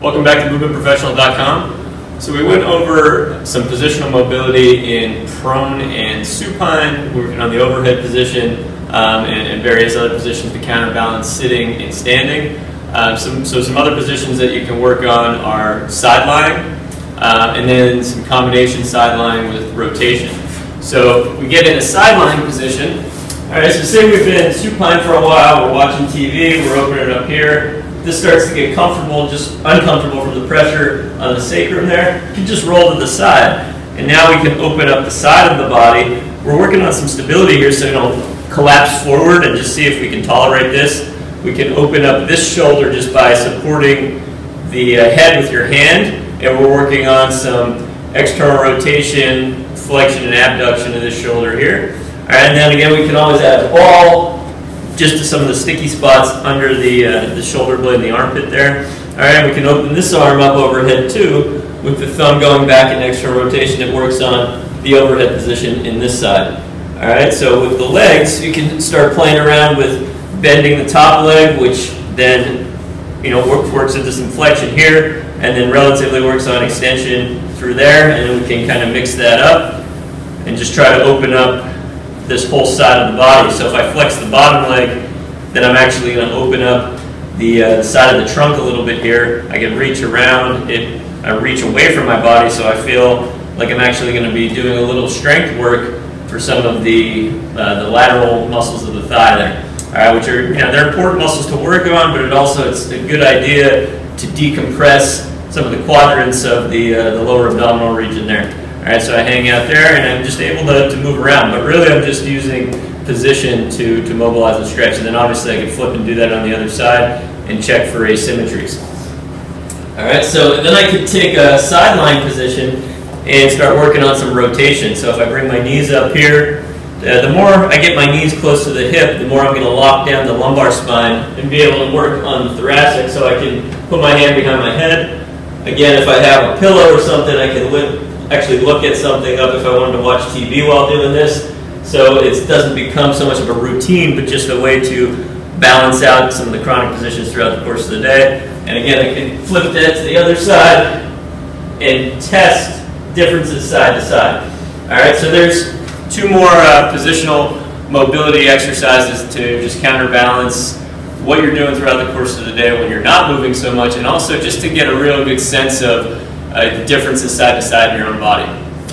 Welcome back to movementprofessional.com. So we went over some positional mobility in prone and supine, working on the overhead position and various other positions to counterbalance sitting and standing. Some other positions that you can work on are side lying and then some combination side lying with rotation. So we get in a side lying position. All right, so say we've been supine for a while, we're watching TV, we're opening it up here. This starts to get comfortable, just uncomfortable from the pressure on the sacrum there. You can just roll to the side. And now we can open up the side of the body. We're working on some stability here so you don't collapse forward, and just see if we can tolerate this. We can open up this shoulder just by supporting the head with your hand, and we're working on some external rotation, flexion and abduction of this shoulder here. All right, and then again we can always add a ball just to some of the sticky spots under the shoulder blade and the armpit there. All right, we can open this arm up overhead too, with the thumb going back in external rotation. It works on the overhead position in this side. All right, so with the legs, you can start playing around with bending the top leg, which then works into some flexion here, and then relatively works on extension through there, and then we can kind of mix that up and just try to open up this whole side of the body. So if I flex the bottom leg, then I'm actually going to open up the side of the trunk a little bit here. I can reach around it, I reach away from my body, so I feel like I'm actually going to be doing a little strength work for some of the lateral muscles of the thigh there. All right, which are they're important muscles to work on, but it's a good idea to decompress some of the quadrants of the lower abdominal region there. All right, so I hang out there and I'm just able to move around, but really I'm just using position to mobilize and stretch. And then obviously I can flip and do that on the other side and check for asymmetries. All right, so then I can take a sideline position and start working on some rotation. So if I bring my knees up here, the more I get my knees close to the hip, the more I'm going to lock down the lumbar spine and be able to work on the thoracic, so I can put my hand behind my head. Again, if I have a pillow or something, I can actually look at something up if I wanted to watch TV while doing this. So it doesn't become so much of a routine, but just a way to balance out some of the chronic positions throughout the course of the day. And again, I can flip that to the other side and test differences side to side. All right, so there's two more positional mobility exercises to just counterbalance what you're doing throughout the course of the day when you're not moving so much, and also just to get a real good sense of the differences side to side in your own body.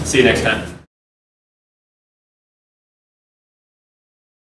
See you next time.